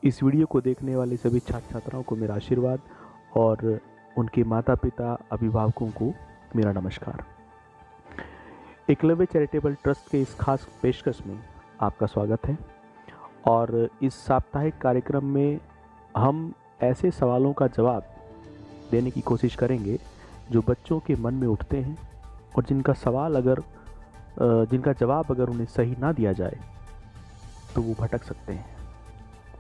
इस वीडियो को देखने वाले सभी छात्र छात्राओं को मेरा आशीर्वाद और उनके माता पिता अभिभावकों को मेरा नमस्कार। एकलव्य चैरिटेबल ट्रस्ट के इस खास पेशकश में आपका स्वागत है। और इस साप्ताहिक कार्यक्रम में हम ऐसे सवालों का जवाब देने की कोशिश करेंगे जो बच्चों के मन में उठते हैं और जिनका जवाब अगर उन्हें सही ना दिया जाए तो वो भटक सकते हैं,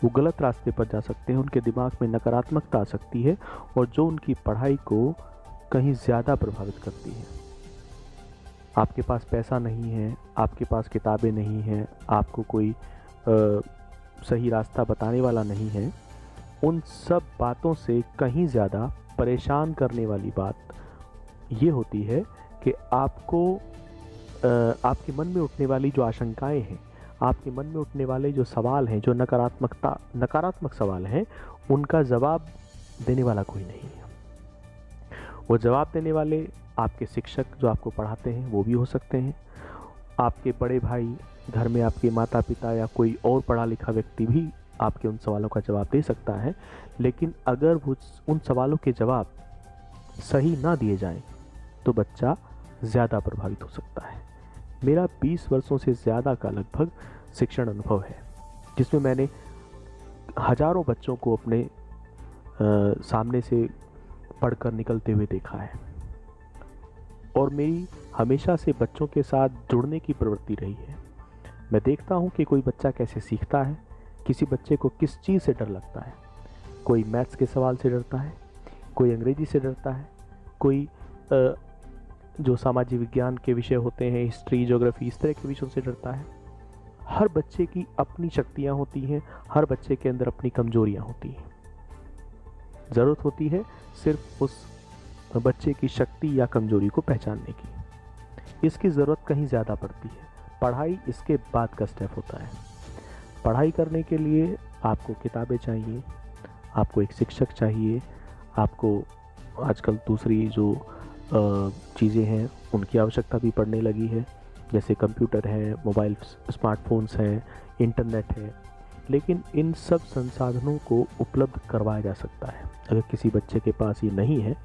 वो गलत रास्ते पर जा सकते हैं, उनके दिमाग में नकारात्मकता आ सकती है और जो उनकी पढ़ाई को कहीं ज़्यादा प्रभावित करती है। आपके पास पैसा नहीं है, आपके पास किताबें नहीं हैं, आपको कोई सही रास्ता बताने वाला नहीं है, उन सब बातों से कहीं ज़्यादा परेशान करने वाली बात ये होती है कि आपके मन में उठने वाली जो आशंकाएं हैं, आपके मन में उठने वाले जो सवाल हैं, जो नकारात्मक सवाल हैं, उनका जवाब देने वाला कोई नहीं है। वो जवाब देने वाले आपके शिक्षक जो आपको पढ़ाते हैं वो भी हो सकते हैं, आपके बड़े भाई, घर में आपके माता पिता या कोई और पढ़ा लिखा व्यक्ति भी आपके उन सवालों का जवाब दे सकता है। लेकिन अगर वो उन सवालों के जवाब सही ना दिए जाएं तो बच्चा ज़्यादा प्रभावित हो सकता है। मेरा 20 वर्षों से ज़्यादा का लगभग शिक्षण अनुभव है, जिसमें मैंने हजारों बच्चों को अपने सामने से पढ़कर निकलते हुए देखा है। और मेरी हमेशा से बच्चों के साथ जुड़ने की प्रवृत्ति रही है। मैं देखता हूँ कि कोई बच्चा कैसे सीखता है, किसी बच्चे को किस चीज़ से डर लगता है। कोई मैथ्स के सवाल से डरता है, कोई अंग्रेजी से डरता है, कोई जो सामाजिक विज्ञान के विषय होते हैं, हिस्ट्री, ज्योग्राफी, इस तरह के विषयों से डरता है। हर बच्चे की अपनी शक्तियाँ होती हैं, हर बच्चे के अंदर अपनी कमजोरियाँ होती हैं। ज़रूरत होती है सिर्फ उस बच्चे की शक्ति या कमजोरी को पहचानने की। इसकी ज़रूरत कहीं ज़्यादा पड़ती है। पढ़ाई इसके बाद का स्टेप होता है। पढ़ाई करने के लिए आपको किताबें चाहिए, आपको एक शिक्षक चाहिए, आपको आजकल दूसरी जो चीज़ें हैं उनकी आवश्यकता भी पड़ने लगी है, जैसे कंप्यूटर है, मोबाइल स्मार्टफोन्स हैं, इंटरनेट है। लेकिन इन सब संसाधनों को उपलब्ध करवाया जा सकता है। अगर किसी बच्चे के पास ये नहीं है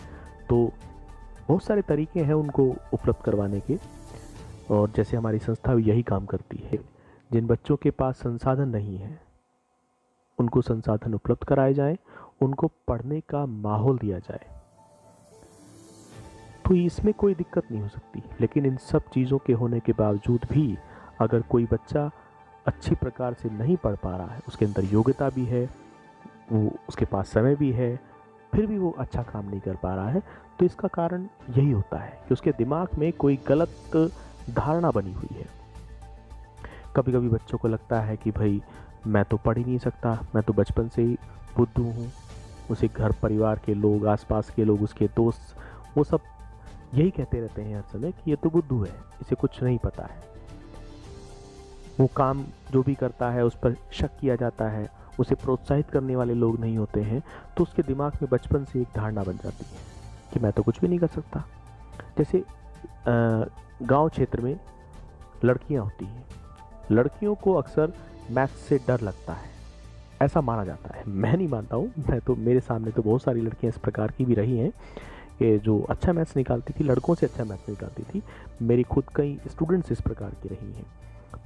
तो बहुत सारे तरीके हैं उनको उपलब्ध करवाने के, और जैसे हमारी संस्था यही काम करती है। जिन बच्चों के पास संसाधन नहीं है उनको संसाधन उपलब्ध कराए जाएं, उनको पढ़ने का माहौल दिया जाए, तो इसमें कोई दिक्कत नहीं हो सकती। लेकिन इन सब चीज़ों के होने के बावजूद भी अगर कोई बच्चा अच्छी प्रकार से नहीं पढ़ पा रहा है, उसके अंदर योग्यता भी है, वो उसके पास समय भी है, फिर भी वो अच्छा काम नहीं कर पा रहा है, तो इसका कारण यही होता है कि उसके दिमाग में कोई गलत धारणा बनी हुई है। कभी कभी बच्चों को लगता है कि भाई मैं तो पढ़ ही नहीं सकता, मैं तो बचपन से ही बुद्धू हूँ। उसे घर परिवार के लोग, आसपास के लोग, उसके दोस्त, वो सब यही कहते रहते हैं हर समय कि ये तो बुद्धू है, इसे कुछ नहीं पता है। वो काम जो भी करता है उस पर शक किया जाता है, उसे प्रोत्साहित करने वाले लोग नहीं होते हैं, तो उसके दिमाग में बचपन से एक धारणा बन जाती है कि मैं तो कुछ भी नहीं कर सकता। जैसे गांव क्षेत्र में लड़कियां होती हैं, लड़कियों को अक्सर मैथ्स से डर लगता है, ऐसा माना जाता है। मैं नहीं मानता हूँ, मैं तो, मेरे सामने तो बहुत सारी लड़कियां इस प्रकार की भी रही हैं कि जो अच्छा मैथ्स निकालती थी, लड़कों से अच्छा मैथ्स निकालती थी। मेरी खुद कई स्टूडेंट्स इस प्रकार की रही हैं।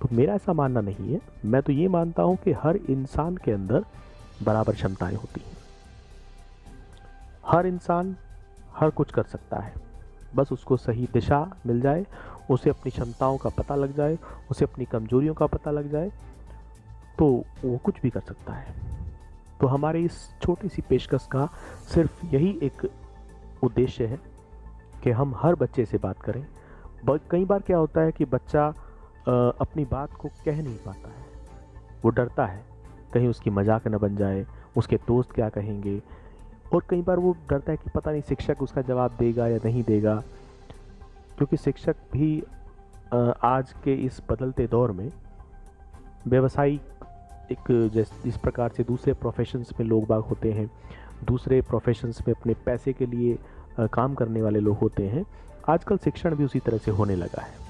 तो मेरा ऐसा मानना नहीं है। मैं तो ये मानता हूँ कि हर इंसान के अंदर बराबर क्षमताएं होती हैं। हर इंसान हर कुछ कर सकता है, बस उसको सही दिशा मिल जाए, उसे अपनी क्षमताओं का पता लग जाए, उसे अपनी कमजोरियों का पता लग जाए, तो वो कुछ भी कर सकता है। तो हमारे इस छोटी सी पेशकश का सिर्फ यही एक उद्देश्य है कि हम हर बच्चे से बात करें। कई बार क्या होता है कि बच्चा अपनी बात को कह नहीं पाता है, वो डरता है कहीं उसकी मजाक न बन जाए, उसके दोस्त क्या कहेंगे, और कई बार वो डरता है कि पता नहीं शिक्षक उसका जवाब देगा या नहीं देगा, क्योंकि शिक्षक भी आज के इस बदलते दौर में व्यवसायिक एक जिस प्रकार से दूसरे प्रोफेशंस में लोग बाग होते हैं, दूसरे प्रोफेशंस में अपने पैसे के लिए काम करने वाले लोग होते हैं, आजकल शिक्षण भी उसी तरह से होने लगा है।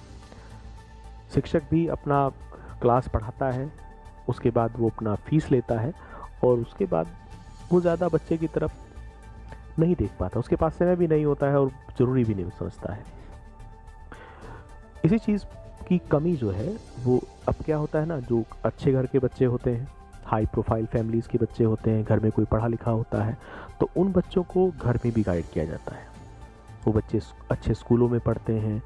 शिक्षक भी अपना क्लास पढ़ाता है, उसके बाद वो अपना फीस लेता है और उसके बाद वो ज़्यादा बच्चे की तरफ नहीं देख पाता, उसके पास समय भी नहीं होता है और ज़रूरी भी नहीं समझता है। इसी चीज़ की कमी जो है वो अब क्या होता है ना, जो अच्छे घर के बच्चे होते हैं, हाई प्रोफाइल फैमिलीज़ के बच्चे होते हैं, घर में कोई पढ़ा लिखा होता है, तो उन बच्चों को घर में भी गाइड किया जाता है। वो बच्चे अच्छे स्कूलों में पढ़ते हैं,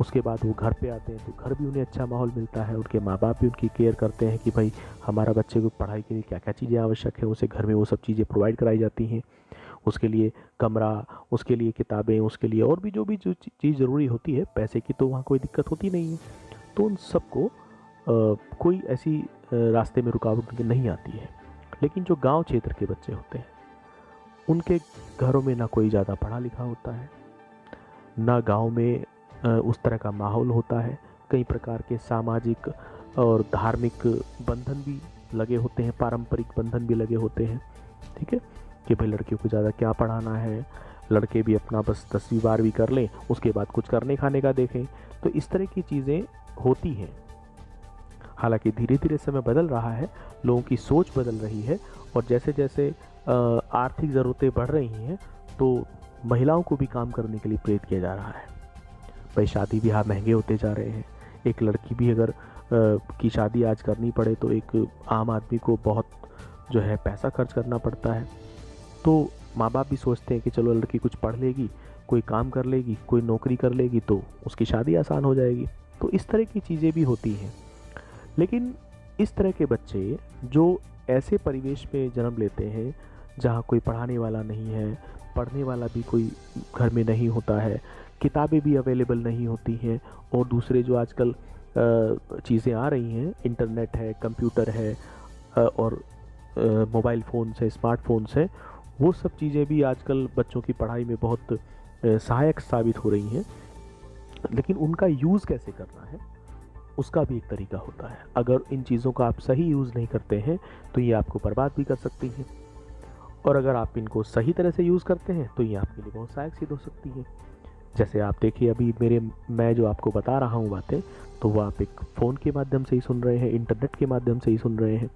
उसके बाद वो घर पे आते हैं तो घर भी उन्हें अच्छा माहौल मिलता है, उनके माँ बाप भी उनकी केयर करते हैं कि भाई हमारा बच्चे को पढ़ाई के लिए क्या क्या चीज़ें आवश्यक है, उसे घर में वो सब चीज़ें प्रोवाइड कराई जाती हैं। उसके लिए कमरा, उसके लिए किताबें, उसके लिए और भी जो चीज़ ज़रूरी होती है, पैसे की तो वहाँ कोई दिक्कत होती नहीं है। तो उन सबको कोई ऐसी रास्ते में रुकावट नहीं आती है। लेकिन जो गांव क्षेत्र के बच्चे होते हैं, उनके घरों में ना कोई ज़्यादा पढ़ा लिखा होता है, ना गांव में उस तरह का माहौल होता है। कई प्रकार के सामाजिक और धार्मिक बंधन भी लगे होते हैं, पारंपरिक बंधन भी लगे होते हैं, ठीक है, कि भाई लड़कियों को ज़्यादा क्या पढ़ाना है, लड़के भी अपना बस 10वीं 12वीं कर लें, उसके बाद कुछ करने खाने का देखें। तो इस तरह की चीज़ें होती हैं। हालांकि धीरे धीरे समय बदल रहा है, लोगों की सोच बदल रही है और जैसे जैसे आर्थिक ज़रूरतें बढ़ रही हैं तो महिलाओं को भी काम करने के लिए प्रेरित किया जा रहा है। भाई शादी ब्याह महंगे होते जा रहे हैं, एक लड़की भी अगर की शादी आज करनी पड़े तो एक आम आदमी को बहुत जो है पैसा खर्च करना पड़ता है। तो माँ बाप भी सोचते हैं कि चलो लड़की कुछ पढ़ लेगी, कोई काम कर लेगी, कोई नौकरी कर लेगी तो उसकी शादी आसान हो जाएगी। तो इस तरह की चीज़ें भी होती हैं। लेकिन इस तरह के बच्चे जो ऐसे परिवेश में जन्म लेते हैं जहाँ कोई पढ़ाने वाला नहीं है, पढ़ने वाला भी कोई घर में नहीं होता है, किताबें भी अवेलेबल नहीं होती हैं और दूसरे जो आजकल चीज़ें आ रही हैं, इंटरनेट है, कंप्यूटर है और मोबाइल फ़ोन्स है, स्मार्टफोन्स है, वो सब चीज़ें भी आजकल बच्चों की पढ़ाई में बहुत सहायक साबित हो रही हैं। लेकिन उनका यूज़ कैसे करना है उसका भी एक तरीका होता है। अगर इन चीज़ों का आप सही यूज़ नहीं करते हैं तो ये आपको बर्बाद भी कर सकती हैं, और अगर आप इनको सही तरह से यूज़ करते हैं तो ये आपके लिए बहुत सहायक सिद्ध हो सकती है। जैसे आप देखिए अभी मैं जो आपको बता रहा हूँ बातें, तो वो आप एक फ़ोन के माध्यम से ही सुन रहे हैं, इंटरनेट के माध्यम से ही सुन रहे हैं।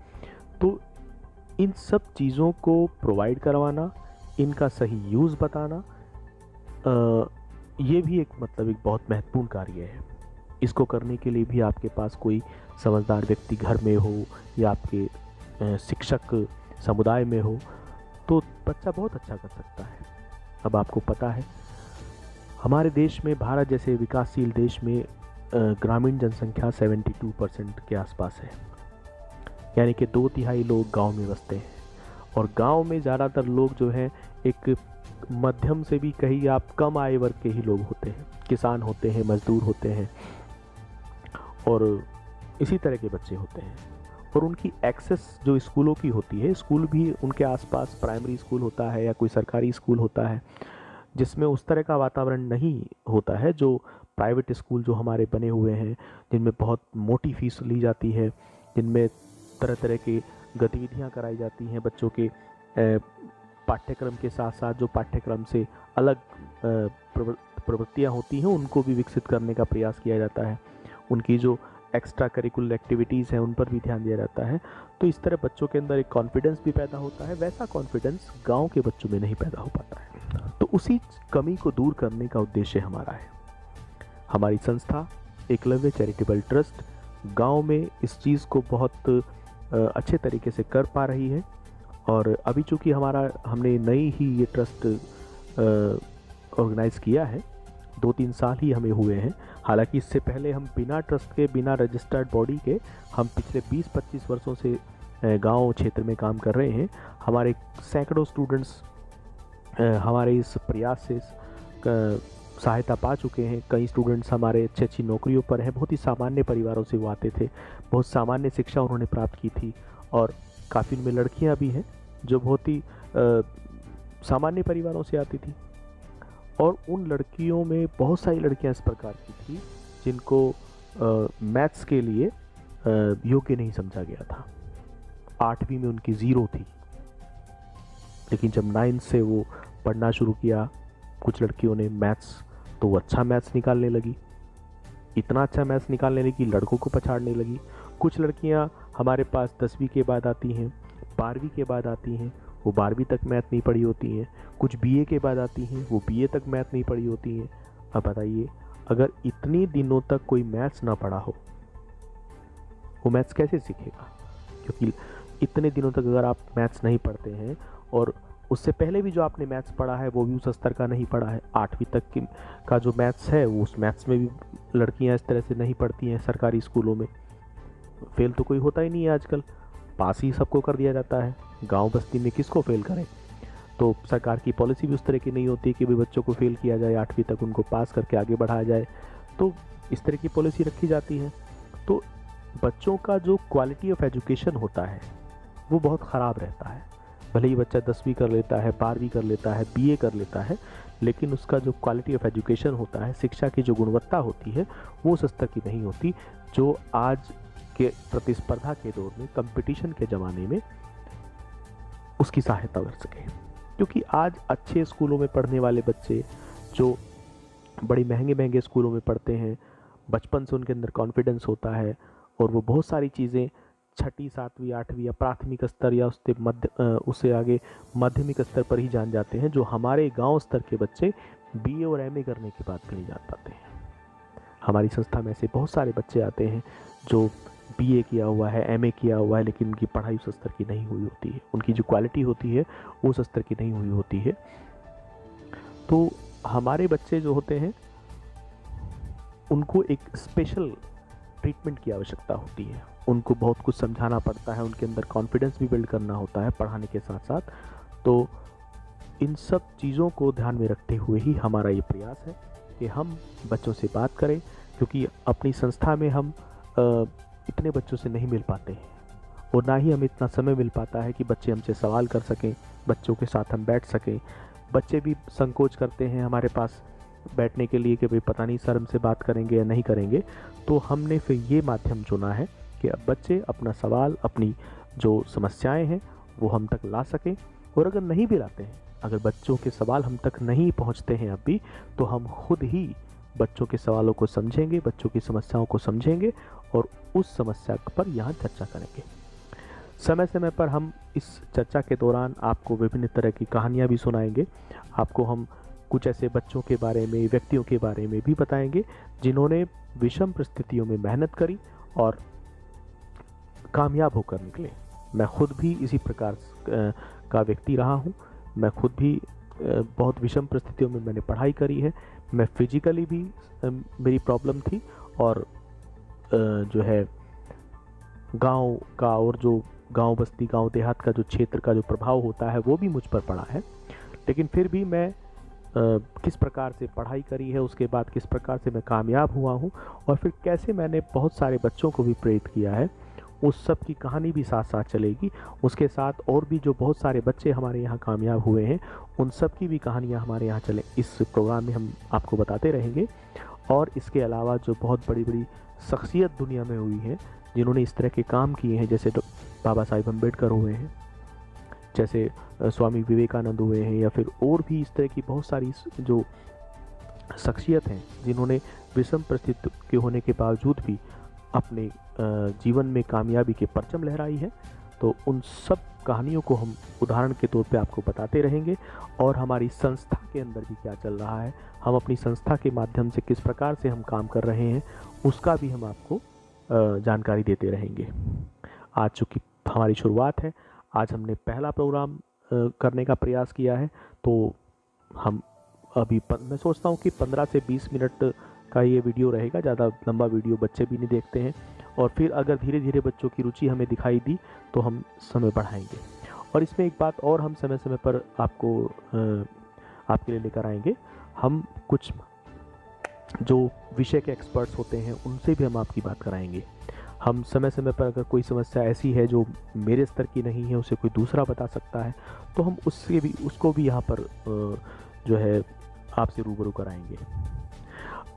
तो इन सब चीज़ों को प्रोवाइड करवाना, इनका सही यूज़ बताना, ये भी एक बहुत महत्वपूर्ण कार्य है। इसको करने के लिए भी आपके पास कोई समझदार व्यक्ति घर में हो या आपके शिक्षक समुदाय में हो तो बच्चा बहुत अच्छा कर सकता है। अब आपको पता है हमारे देश में, भारत जैसे विकासशील देश में ग्रामीण जनसंख्या 72% के आसपास है, यानी कि 2/3 लोग गांव में बसते हैं। और गांव में ज़्यादातर लोग जो हैं एक मध्यम से भी कहीं आप कम आय वर्ग के ही लोग होते हैं, किसान होते हैं, मजदूर होते हैं और इसी तरह के बच्चे होते हैं। और उनकी एक्सेस जो स्कूलों की होती है, स्कूल भी उनके आसपास प्राइमरी स्कूल होता है या कोई सरकारी स्कूल होता है जिसमें उस तरह का वातावरण नहीं होता है जो प्राइवेट स्कूल जो हमारे बने हुए हैं, जिनमें बहुत मोटी फीस ली जाती है, जिनमें तरह तरह की गतिविधियां कराई जाती हैं, बच्चों के पाठ्यक्रम के साथ साथ जो पाठ्यक्रम से अलग प्रवृत्तियां होती हैं उनको भी विकसित करने का प्रयास किया जाता है, उनकी जो एक्स्ट्रा करिकुलर एक्टिविटीज़ हैं उन पर भी ध्यान दिया जाता है। तो इस तरह बच्चों के अंदर एक कॉन्फिडेंस भी पैदा होता है। वैसा कॉन्फिडेंस गांव के बच्चों में नहीं पैदा हो पाता है। तो उसी कमी को दूर करने का उद्देश्य हमारा है। हमारी संस्था एकलव्य चैरिटेबल ट्रस्ट गांव में इस चीज़ को बहुत अच्छे तरीके से कर पा रही है। और अभी चूँकि हमने नई ही ये ट्रस्ट ऑर्गेनाइज़ किया है, 2-3 साल ही हमें हुए हैं। हालांकि इससे पहले हम बिना ट्रस्ट के, बिना रजिस्टर्ड बॉडी के, हम पिछले 20-25 वर्षों से गांव क्षेत्र में काम कर रहे हैं। हमारे सैकड़ों स्टूडेंट्स हमारे इस प्रयास से सहायता पा चुके हैं। कई स्टूडेंट्स हमारे अच्छी अच्छी नौकरियों पर हैं, बहुत ही सामान्य परिवारों से वो आते थे, बहुत सामान्य शिक्षा उन्होंने प्राप्त की थी। और काफ़ी उनमें लड़कियां भी हैं जो बहुत ही सामान्य परिवारों से आती थी। और उन लड़कियों में बहुत सारी लड़कियां इस प्रकार की थी जिनको मैथ्स के लिए योग्य नहीं समझा गया था। 8वीं में उनकी 0 थी, लेकिन जब 9th से वो पढ़ना शुरू किया, कुछ लड़कियों ने मैथ्स, तो वो अच्छा मैथ्स निकालने लगी, इतना अच्छा मैथ्स निकालने लगी, लड़कों को पछाड़ने लगी। कुछ लड़कियां हमारे पास 10वीं के बाद आती हैं, 12वीं के बाद आती हैं, वो 12वीं तक मैथ नहीं पढ़ी होती हैं। कुछ बीए के बाद आती हैं, वो बीए तक मैथ नहीं पढ़ी होती हैं। अब बताइए, अगर इतने दिनों तक कोई मैथ्स ना पढ़ा हो, वो मैथ्स कैसे सीखेगा? क्योंकि इतने दिनों तक अगर आप मैथ्स नहीं पढ़ते हैं, और उससे पहले भी जो आपने मैथ्स पढ़ा है वो भी उस स्तर का नहीं पढ़ा है, 8वीं तक का जो मैथ्स है वो उस मैथ्स में भी लड़कियां इस तरह से नहीं पढ़ती हैं सरकारी स्कूलों में। फेल तो कोई होता ही नहीं है आजकल, पास ही सबको कर दिया जाता है। गांव बस्ती में किसको फेल करें? तो सरकार की पॉलिसी भी उस तरह की नहीं होती कि भाई बच्चों को फेल किया जाए, 8वीं तक उनको पास करके आगे बढ़ाया जाए। तो इस तरह की पॉलिसी रखी जाती है। तो बच्चों का जो क्वालिटी ऑफ एजुकेशन होता है वो बहुत ख़राब रहता है। भले ही बच्चा 10वीं कर लेता है, 12वीं कर लेता है, बीए कर लेता है, लेकिन उसका जो क्वालिटी ऑफ एजुकेशन होता है, शिक्षा की जो गुणवत्ता होती है, वो उस स्तर की नहीं होती जो आज के प्रतिस्पर्धा के दौर में, कंपटीशन के ज़माने में उसकी सहायता कर सके। क्योंकि आज अच्छे स्कूलों में पढ़ने वाले बच्चे जो बड़ी महंगे महंगे स्कूलों में पढ़ते हैं, बचपन से उनके अंदर कॉन्फिडेंस होता है और वो बहुत सारी चीज़ें 6ठी 7वीं 8वीं या प्राथमिक स्तर या उससे आगे माध्यमिक स्तर पर ही जान जाते हैं, जो हमारे गांव स्तर के बच्चे बीए और एमए करने के बाद भी नहीं जान पाते हैं। हमारी संस्था में ऐसे बहुत सारे बच्चे आते हैं जो बीए किया हुआ है, एमए किया हुआ है, लेकिन उनकी पढ़ाई उस स्तर की नहीं हुई होती है, उनकी जो क्वालिटी होती है वो उस स्तर की नहीं हुई होती है। तो हमारे बच्चे जो होते हैं उनको एक स्पेशल ट्रीटमेंट की आवश्यकता होती है, उनको बहुत कुछ समझाना पड़ता है, उनके अंदर कॉन्फिडेंस भी बिल्ड करना होता है पढ़ाने के साथ साथ। तो इन सब चीज़ों को ध्यान में रखते हुए ही हमारा ये प्रयास है कि हम बच्चों से बात करें, क्योंकि अपनी संस्था में हम इतने बच्चों से नहीं मिल पाते हैं और ना ही हमें इतना समय मिल पाता है कि बच्चे हमसे सवाल कर सकें, बच्चों के साथ हम बैठ सकें। बच्चे भी संकोच करते हैं हमारे पास बैठने के लिए कि भाई पता नहीं सर हमसे बात करेंगे या नहीं करेंगे। तो हमने फिर ये माध्यम चुना है कि अब बच्चे अपना सवाल, अपनी जो समस्याएं हैं वो हम तक ला सकें। और अगर नहीं भी लाते हैं, अगर बच्चों के सवाल हम तक नहीं पहुंचते हैं अब भी, तो हम खुद ही बच्चों के सवालों को समझेंगे, बच्चों की समस्याओं को समझेंगे और उस समस्या पर यहाँ चर्चा करेंगे। समय समय पर हम इस चर्चा के दौरान आपको विभिन्न तरह की कहानियाँ भी सुनाएंगे। आपको हम कुछ ऐसे बच्चों के बारे में, व्यक्तियों के बारे में भी बताएंगे जिन्होंने विषम परिस्थितियों में मेहनत करी और कामयाब होकर निकले। मैं खुद भी इसी प्रकार का व्यक्ति रहा हूँ। मैं खुद भी बहुत विषम परिस्थितियों में मैंने पढ़ाई करी है। मैं फिजिकली भी मेरी प्रॉब्लम थी और जो है गांव का और जो गांव बस्ती, गांव देहात का जो क्षेत्र का जो प्रभाव होता है वो भी मुझ पर पड़ा है। लेकिन फिर भी मैं किस प्रकार से पढ़ाई करी है, उसके बाद किस प्रकार से मैं कामयाब हुआ हूँ और फिर कैसे मैंने बहुत सारे बच्चों को भी प्रेरित किया है, उस सब की कहानी भी साथ साथ चलेगी। उसके साथ और भी जो बहुत सारे बच्चे हमारे यहाँ कामयाब हुए हैं उन सब की भी कहानियाँ हमारे यहाँ चले, इस प्रोग्राम में हम आपको बताते रहेंगे। और इसके अलावा जो बहुत बड़ी बड़ी शख्सियत दुनिया में हुई है जिन्होंने इस तरह के काम किए हैं, जैसे बाबा साहिब अम्बेडकर हुए हैं, जैसे स्वामी विवेकानंद हुए हैं, या फिर और भी इस तरह की बहुत सारी जो शख्सियत हैं जिन्होंने विषम परिस्थिति के होने के बावजूद भी अपने जीवन में कामयाबी के परचम लहराई है। तो उन सब कहानियों को हम उदाहरण के तौर पे आपको बताते रहेंगे और हमारी संस्था के अंदर भी क्या चल रहा है, हम अपनी संस्था के माध्यम से किस प्रकार से हम काम कर रहे हैं, उसका भी हम आपको जानकारी देते रहेंगे। आज चूँकि हमारी शुरुआत है, आज हमने पहला प्रोग्राम करने का प्रयास किया है, तो हम अभी मैं सोचता हूँ कि 15 से 20 मिनट का ये वीडियो रहेगा। ज़्यादा लंबा वीडियो बच्चे भी नहीं देखते हैं और फिर अगर धीरे धीरे बच्चों की रुचि हमें दिखाई दी तो हम समय बढ़ाएंगे। और इसमें एक बात और हम समय समय पर आपके लिए लेकर आएंगे, हम कुछ जो विषय के एक्सपर्ट्स होते हैं उनसे भी हम आपकी बात कराएंगे। हम समय समय पर अगर कोई समस्या ऐसी है जो मेरे स्तर की नहीं है, उसे कोई दूसरा बता सकता है, तो हम उसको भी यहाँ पर जो है आपसे रूबरू कराएंगे।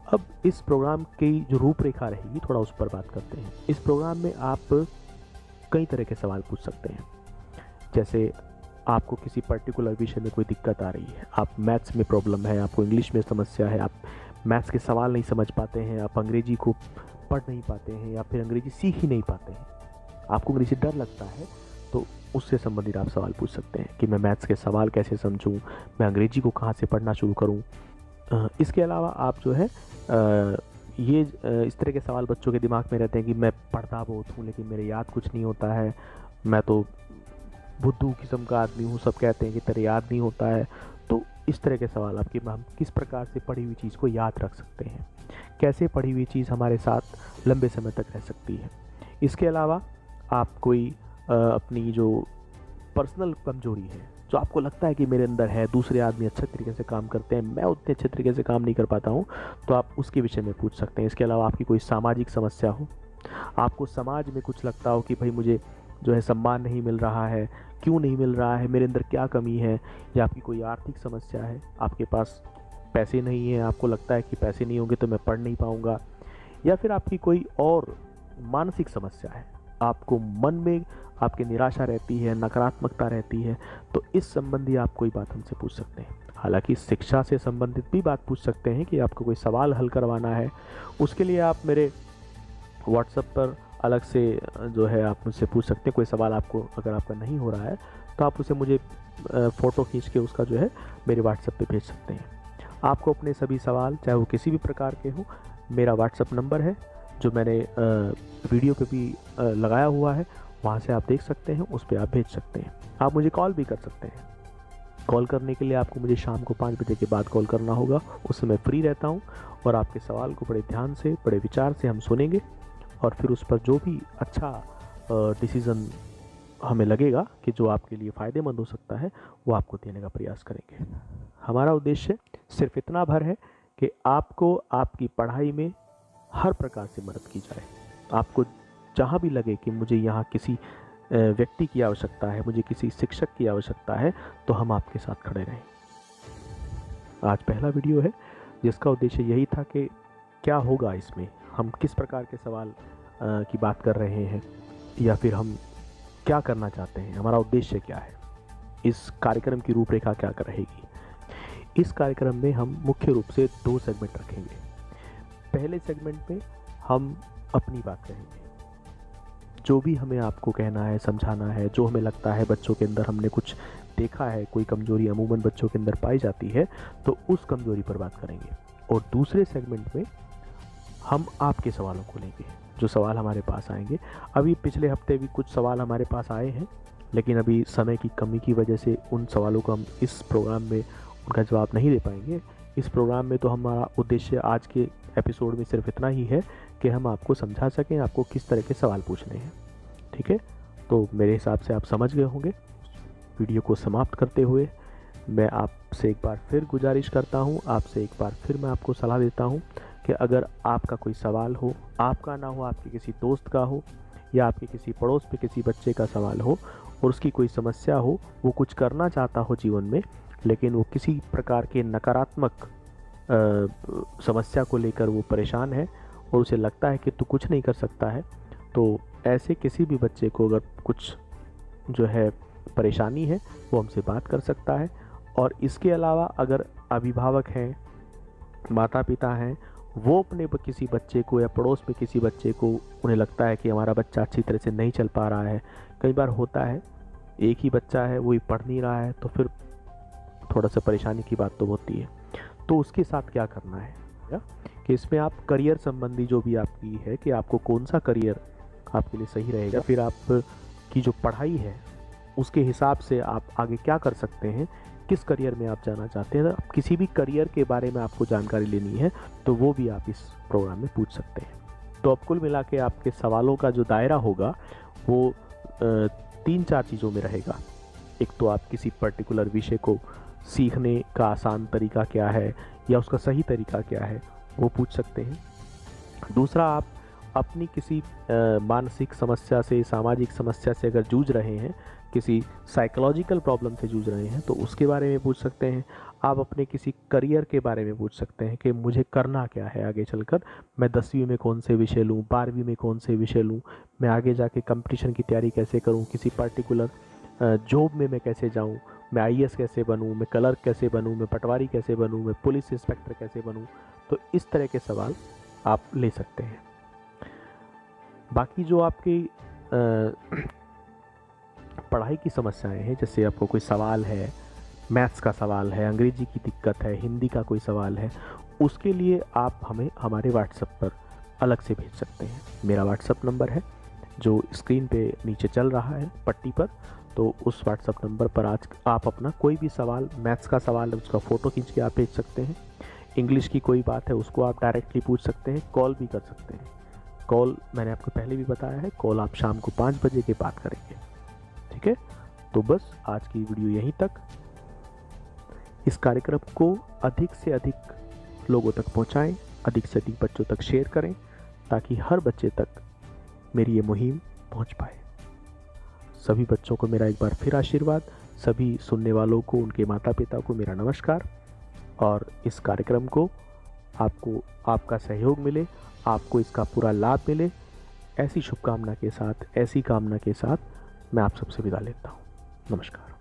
अब इस प्रोग्राम की जो रूपरेखा रहेगी, थोड़ा उस पर बात करते हैं। इस प्रोग्राम में आप कई तरह के सवाल पूछ सकते हैं। जैसे आपको किसी पर्टिकुलर विषय में कोई दिक्कत आ रही है, आप मैथ्स में प्रॉब्लम है, आपको इंग्लिश में समस्या है, आप मैथ्स के सवाल नहीं समझ पाते हैं, आप अंग्रेजी को पढ़ नहीं पाते हैं या फिर अंग्रेजी सीख ही नहीं पाते हैं, आपको अंग्रेजी डर लगता है, तो उससे संबंधित आप सवाल पूछ सकते हैं कि मैं मैथ्स के सवाल कैसे समझूं, मैं अंग्रेजी को कहाँ से पढ़ना शुरू करूं। इसके अलावा आप जो है इस तरह के सवाल बच्चों के दिमाग में रहते हैं कि मैं पढ़ता बहुत हूँ लेकिन मेरे याद कुछ नहीं होता है, मैं तो बुद्धू किस्म का आदमी हूँ, सब कहते हैं कि तेरे याद नहीं होता है। तो इस तरह के सवाल आपके हम किस प्रकार से पढ़ी हुई चीज़ को याद रख सकते हैं, कैसे पढ़ी हुई चीज़ हमारे साथ लंबे समय तक रह सकती है। इसके अलावा आप कोई अपनी जो पर्सनल कमजोरी है, जो आपको लगता है कि मेरे अंदर है, दूसरे आदमी अच्छे तरीके से काम करते हैं, मैं उतने अच्छे तरीके से काम नहीं कर पाता हूँ, तो आप उसके विषय में पूछ सकते हैं। इसके अलावा आपकी कोई सामाजिक समस्या हो, आपको समाज में कुछ लगता हो कि भाई मुझे जो है सम्मान नहीं मिल रहा है, क्यों नहीं मिल रहा है, मेरे अंदर क्या कमी है, या आपकी कोई आर्थिक समस्या है, आपके पास पैसे नहीं है, आपको लगता है कि पैसे नहीं होंगे तो मैं पढ़ नहीं पाऊँगा, या फिर आपकी कोई और मानसिक समस्या है, आपको मन में आपकी निराशा रहती है, नकारात्मकता रहती है, तो इस संबंधी आप कोई बात हमसे पूछ सकते हैं। हालांकि शिक्षा से संबंधित भी बात पूछ सकते हैं कि आपको कोई सवाल हल करवाना है, उसके लिए आप मेरे व्हाट्सएप पर अलग से जो है आप मुझसे पूछ सकते हैं। कोई सवाल आपको अगर आपका नहीं हो रहा है तो आप उसे मुझे फ़ोटो खींच के उसका जो है मेरे व्हाट्सएप पे भेज सकते हैं। आपको अपने सभी सवाल चाहे वो किसी भी प्रकार के हो, मेरा व्हाट्सएप नंबर है जो मैंने वीडियो पे भी लगाया हुआ है, वहाँ से आप देख सकते हैं, उस पर आप भेज सकते हैं। आप मुझे कॉल भी कर सकते हैं। कॉल करने के लिए आपको मुझे शाम को 5 बजे के बाद कॉल करना होगा, उस समय फ्री रहता हूँ और आपके सवाल को बड़े ध्यान से, बड़े विचार से हम सुनेंगे और फिर उस पर जो भी अच्छा डिसीज़न हमें लगेगा कि जो आपके लिए फ़ायदेमंद हो सकता है वो आपको देने का प्रयास करेंगे। हमारा उद्देश्य सिर्फ इतना भर है कि आपको आपकी पढ़ाई में हर प्रकार से मदद की जाए। आपको जहाँ भी लगे कि मुझे यहाँ किसी व्यक्ति की आवश्यकता है, मुझे किसी शिक्षक की आवश्यकता है, तो हम आपके साथ खड़े रहें। आज पहला वीडियो है जिसका उद्देश्य यही था कि क्या होगा इसमें, हम किस प्रकार के सवाल की बात कर रहे हैं या फिर हम क्या करना चाहते हैं, हमारा उद्देश्य क्या है, इस कार्यक्रम की रूपरेखा क्या रहेगी। इस कार्यक्रम में हम मुख्य रूप से 2 सेगमेंट रखेंगे। पहले सेगमेंट में हम अपनी बात करेंगे, जो भी हमें आपको कहना है, समझाना है, जो हमें लगता है बच्चों के अंदर हमने कुछ देखा है, कोई कमजोरी अमूमन बच्चों के अंदर पाई जाती है, तो उस कमजोरी पर बात करेंगे। और दूसरे सेगमेंट में हम आपके सवालों को लेंगे, जो सवाल हमारे पास आएंगे। अभी पिछले हफ्ते भी कुछ सवाल हमारे पास आए हैं, लेकिन अभी समय की कमी की वजह से उन सवालों को हम इस प्रोग्राम में उनका जवाब नहीं दे पाएंगे। इस प्रोग्राम में तो हमारा उद्देश्य आज के एपिसोड में सिर्फ इतना ही है कि हम आपको समझा सकें आपको किस तरह के सवाल पूछने हैं। ठीक है, तो मेरे हिसाब से आप समझ गए होंगे। वीडियो को समाप्त करते हुए मैं आपसे एक बार फिर गुजारिश करता हूं, आपसे एक बार फिर मैं आपको सलाह देता हूं कि अगर आपका कोई सवाल हो, आपका ना हो, आपके किसी दोस्त का हो या आपके किसी पड़ोस पे किसी बच्चे का सवाल हो और उसकी कोई समस्या हो, वो कुछ करना चाहता हो जीवन में, लेकिन वो किसी प्रकार के नकारात्मक समस्या को लेकर वो परेशान है और उसे लगता है कि तू कुछ नहीं कर सकता है, तो ऐसे किसी भी बच्चे को अगर कुछ जो है परेशानी है वो हमसे बात कर सकता है। और इसके अलावा अगर अभिभावक हैं, माता पिता हैं, वो अपने किसी बच्चे को या पड़ोस में किसी बच्चे को उन्हें लगता है कि हमारा बच्चा अच्छी तरह से नहीं चल पा रहा है, कई बार होता है एक ही बच्चा है वो ही पढ़ नहीं रहा है, तो फिर थोड़ा सा परेशानी की बात तो होती है। तो उसके साथ क्या करना है कि इसमें आप करियर संबंधी जो भी आपकी है कि आपको कौन सा करियर आपके लिए सही रहेगा, फिर आप की जो पढ़ाई है उसके हिसाब से आप आगे क्या कर सकते हैं, किस करियर में आप जाना चाहते हैं, किसी भी करियर के बारे में आपको जानकारी लेनी है तो वो भी आप इस प्रोग्राम में पूछ सकते हैं। तो अब कुल मिला के आपके सवालों का जो दायरा होगा वो 3-4 चीज़ों में रहेगा। एक तो आप किसी पर्टिकुलर विषय को सीखने का आसान तरीका क्या है या उसका सही तरीका क्या है वो पूछ सकते हैं। दूसरा, आप अपनी किसी मानसिक समस्या से, सामाजिक समस्या से अगर जूझ रहे हैं, किसी साइकोलॉजिकल प्रॉब्लम से जूझ रहे हैं तो उसके बारे में पूछ सकते हैं। आप अपने किसी करियर के बारे में पूछ सकते हैं कि मुझे करना क्या है आगे चलकर, मैं 10वीं में कौन से विषय लूँ, 12वीं में कौन से विषय लूँ, मैं आगे जाके कंपटीशन की तैयारी कैसे करूँ, किसी पर्टिकुलर जॉब में मैं कैसे जाऊँ, मैं IAS कैसे बनूँ, मैं क्लर्क कैसे बनूँ, मैं पटवारी कैसे बनूँ, मैं पुलिस इंस्पेक्टर कैसे बनूँ। तो इस तरह के सवाल आप ले सकते हैं। बाकी जो आपकी पढ़ाई की समस्याएं हैं, जैसे आपको कोई सवाल है, मैथ्स का सवाल है, अंग्रेजी की दिक्कत है, हिंदी का कोई सवाल है, उसके लिए आप हमें हमारे व्हाट्सएप पर अलग से भेज सकते हैं। मेरा व्हाट्सएप नंबर है जो स्क्रीन पे नीचे चल रहा है पट्टी पर, तो उस व्हाट्सएप नंबर पर आज आप अपना कोई भी सवाल, मैथ्स का सवाल है उसका फ़ोटो खींच के आप भेज सकते हैं, इंग्लिश की कोई बात है उसको आप डायरेक्टली पूछ सकते हैं, कॉल भी कर सकते हैं। कॉल मैंने आपको पहले भी बताया है, कॉल आप शाम को 5 बजे के बाद करेंगे, ठीक है। तो बस आज की वीडियो यहीं तक। इस कार्यक्रम को अधिक से अधिक लोगों तक पहुंचाएं, अधिक से अधिक बच्चों तक शेयर करें, ताकि हर बच्चे तक मेरी ये मुहिम पहुंच पाए। सभी बच्चों को मेरा एक बार फिर आशीर्वाद, सभी सुनने वालों को, उनके माता पिता को मेरा नमस्कार, और इस कार्यक्रम को आपको आपका सहयोग मिले, आपको इसका पूरा लाभ मिले, ऐसी शुभकामना के साथ, ऐसी कामना के साथ मैं आप सबसे विदा लेता हूँ। नमस्कार।